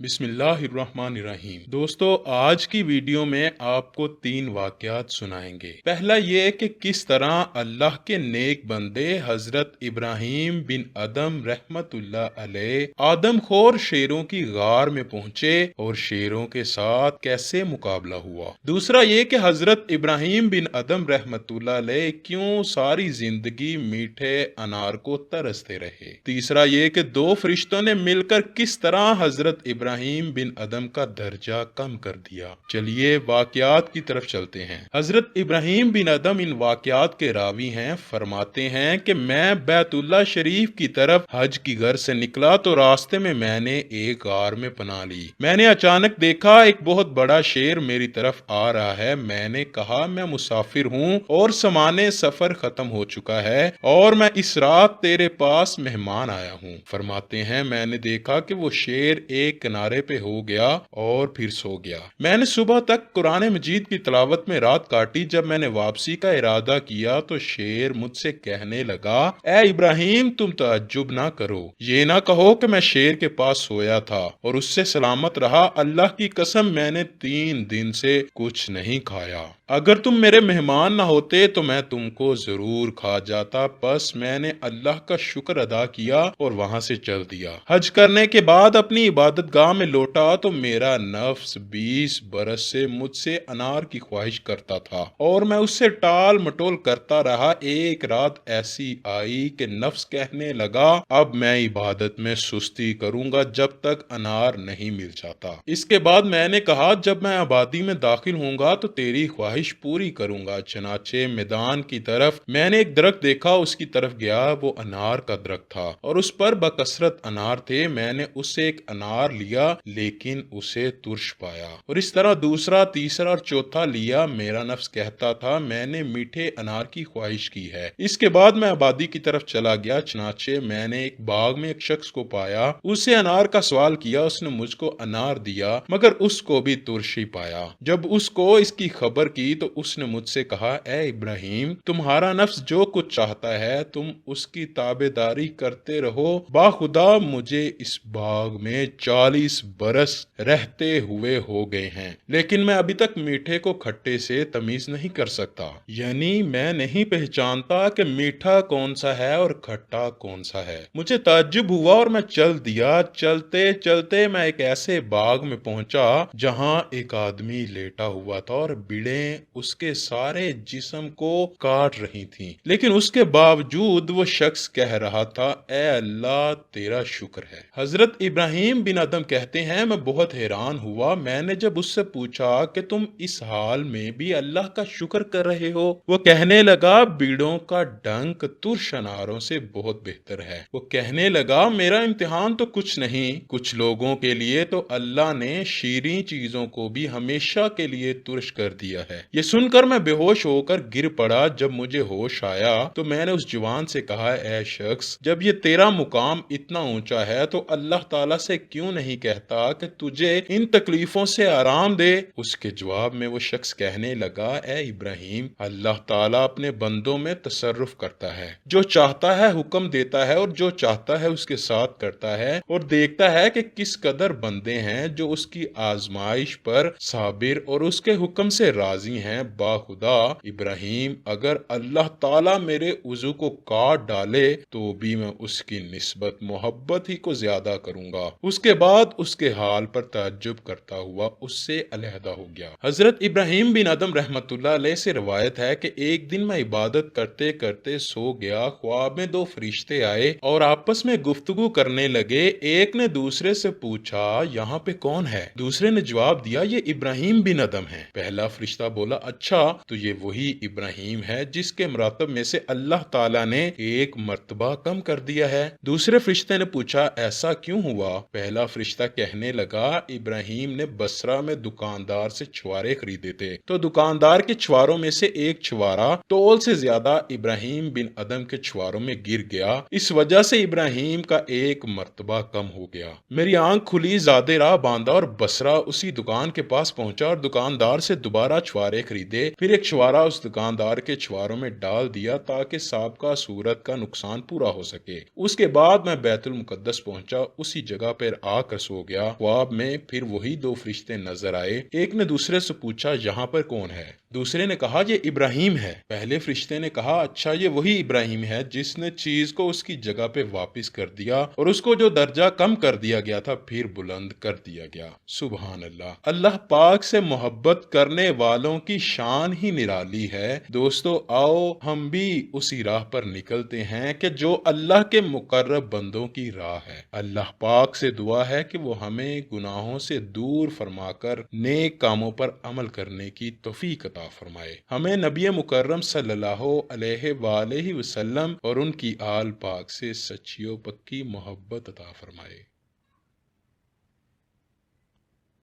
बिस्मिल्लाहिर्रहमानिर्रहीम। दोस्तों, आज की वीडियो में आपको 3 वाक़यात सुनाएंगे। पहला ये कि किस तरह अल्लाह के नेक बंदे हजरत इब्राहीम बिन अदम रहमतुल्लाह अलैह आदमखोर शेरों की गार में पहुंचे और शेरों के साथ कैसे मुकाबला हुआ। दूसरा ये कि हजरत इब्राहीम बिन अदम रहमतुल्लाह अलैह क्यों सारी जिंदगी मीठे अनार को तरसते रहे। तीसरा ये कि 2 फरिश्तों ने मिलकर किस तरह हजरत इब्राहीम बिन अदम का दर्जा कम कर दिया। चलिए वाकयात की तरफ चलते हैं। हजरत इब्राहीम बिन अदम इन वाकयात के रावी हैं। फरमाते हैं कि मैं बैतुल्ला शरीफ की तरफ हज की घर से निकला तो रास्ते में मैंने एक गार में पनाह ली। मैंने अचानक देखा एक बहुत बड़ा शेर मेरी तरफ आ रहा है। मैंने कहा मैं मुसाफिर हूँ और समाने सफर खत्म हो चुका है और मैं इस रात तेरे पास मेहमान आया हूँ। फरमाते हैं मैंने देखा कि वो शेर एक किनारे पे हो गया और फिर सो गया। मैंने सुबह तक कुरान मजीद की तिलावत में रात काटी। जब मैंने वापसी का इरादा किया तो शेर मुझसे कहने लगा, ए इब्राहिम तुम तअज्जुब ना करो, ये ना कहो कि मैं शेर के पास सोया था और उससे सलामत रहा। अल्लाह की कसम मैंने 3 दिन से कुछ नहीं खाया। अगर तुम मेरे मेहमान ना होते तो मैं तुमको जरूर खा जाता। बस मैंने अल्लाह का शुक्र अदा किया और वहां से चल दिया। हज करने के बाद अपनी इबादत गाह में लौटा तो मेरा नफ्स 20 बरस से मुझसे अनार की ख्वाहिश करता था और मैं उससे टाल मटोल करता रहा। एक रात ऐसी आई कि नफ्स कहने लगा, अब मैं इबादत में सुस्ती करूंगा जब तक अनार नहीं मिल जाता। इसके बाद मैंने कहा, जब मैं आबादी में दाखिल होऊंगा तो तेरी ख्वाहिश पूरी करूंगा। चनाचे मैदान की तरफ मैंने एक दरख्त देखा, उसकी तरफ गया। वो अनार का दरख्त था और उस पर बकसरत अनार थे। मैंने उससे एक अनार लिया लेकिन उसे तुर्श पाया और इस तरह दूसरा, तीसरा और चौथा लिया। मेरा नफ्स कहता था मैंने मीठे अनार की ख्वाहिश की है। इसके बाद मैं आबादी की तरफ चला गया। चनाचे मैंने एक बाग में एक शख्स को पाया। उससे अनार का सवाल किया। उसने मुझको अनार दिया मगर उसको भी तुर्श ही पाया। जब उसको इसकी खबर की तो उसने मुझसे कहा, ए इब्राहिम तुम्हारा नफ्स जो कुछ चाहता है तुम उसकी ताबेदारी करते रहो। बाखुदा मुझे इस बाग में 40 बरस रहते हुए हो गए हैं लेकिन मैं अभी तक मीठे को खट्टे से तमीज नहीं कर सकता। यानी मैं नहीं पहचानता कि मीठा कौन सा है और खट्टा कौन सा है। मुझे ताज्जुब हुआ और मैं चल दिया। चलते चलते मैं एक ऐसे बाग में पहुंचा जहां एक आदमी लेटा हुआ था और बिड़े उसके सारे जिस्म को काट रही थी। लेकिन उसके बावजूद वो शख्स कह रहा था, ए अल्लाह तेरा शुक्र है। हजरत इब्राहीम बिन अदम कहते हैं मैं बहुत हैरान हुआ। मैंने जब उससे पूछा कि तुम इस हाल में भी अल्लाह का शुक्र कर रहे हो। वो कहने लगा, बीड़ों का डंक तुर्श अनारों से बहुत बेहतर है। वो कहने लगा, मेरा इम्तिहान तो कुछ नहीं, कुछ लोगों के लिए तो अल्लाह ने शीरीं चीजों को भी हमेशा के लिए तुर्श कर दिया है। ये सुनकर मैं बेहोश होकर गिर पड़ा। जब मुझे होश आया तो मैंने उस जवान से कहा, ए शख्स जब ये तेरा मुकाम इतना ऊंचा है तो अल्लाह ताला से क्यों नहीं कहता कि तुझे इन तकलीफों से आराम दे। उसके जवाब में वो शख्स कहने लगा, ए इब्राहिम अल्लाह ताला अपने बंदों में तसर्रुफ करता है। जो चाहता है हुक्म देता है और जो चाहता है उसके साथ करता है और देखता है कि किस कदर बंदे हैं जो उसकी आजमाइश पर साबिर और उसके हुक्म से राजी हैं। बाखुदा इब्राहिम अगर अल्लाह ताला मेरे उजू को काट डाले तो भी मैं उसकी निस्बत मोहब्बत ही को ज्यादा करूंगा। उसके बाद उसके हाल पर ताज्जुब करता हुआ उससे अलहदा हो गया। हजरत इब्राहीम बिन अदम रहमतुल्लाह अलैह से रिवायत है कि एक दिन मैं इबादत करते करते सो गया। ख्वाब में 2 फरिश्ते आए और आपस में गुफ्तगू करने लगे। एक ने दूसरे से पूछा, यहाँ पे कौन है? दूसरे ने जवाब दिया, ये इब्राहीम बिन अदम है। पहला फरिश्ता बोला, अच्छा तो ये वही इब्राहीम है जिसके मरातब में से अल्लाह ताला ने एक मर्तबा कम कर दिया है। दूसरे फरिश्ते ने पूछा, ऐसा क्यों हुआ? पहला फरिश्ता कहने लगा, इब्राहीम ने बसरा में दुकानदार से छुआरे खरीदे थे तो दुकानदार के छुआरों में से एक छुआरा तोल से ज्यादा इब्राहीम बिन अदम के छुआरों में गिर गया। इस वजह से इब्राहीम का एक मर्तबा कम हो गया। मेरी आंख खुली, ज़ादे राह बांधा और बसरा उसी दुकान के पास पहुंचा और दुकानदार से दोबारा छुआरे खरीदे। फिर एक छुआरा उस दुकानदार के छुआरों में डाल दिया ताकि साबका सूरत का नुकसान पूरा हो सके। उसके बाद मैं बैतुल मुकद्दस पहुंचा। उसी जगह पर आकर واپس ہو گیا۔ خواب میں پھر وہی دو فرشتے نظر آئے۔ ایک نے دوسرے سے پوچھا یہاں پر کون ہے؟ دوسرے نے کہا یہ ابراہیم ہے۔ پہلے فرشتے نے کہا اچھا یہ وہی ابراہیم ہے جس نے چیز کو اس کی جگہ پہ واپس کر دیا اور اس کو جو درجہ کم کر دیا گیا تھا پھر بلند کر دیا گیا۔ سبحان اللہ۔ اللہ پاک سے محبت کرنے والوں کی شان ہی نرالی ہے۔ دوستو آؤ ہم بھی اسی راہ پر نکلتے ہیں کہ جو اللہ کے مقرب بندوں کی راہ ہے۔ اللہ پاک سے دعا ہے کہ وہ ہمیں گناہوں سے دور فرما کر نیک کاموں پر عمل کرنے کی توفیق عطا فرمائے۔ ہمیں نبی مکرم صلی اللہ علیہ وآلہ وسلم اور ان کی آل پاک سے سچی و پکی محبت عطا فرمائے۔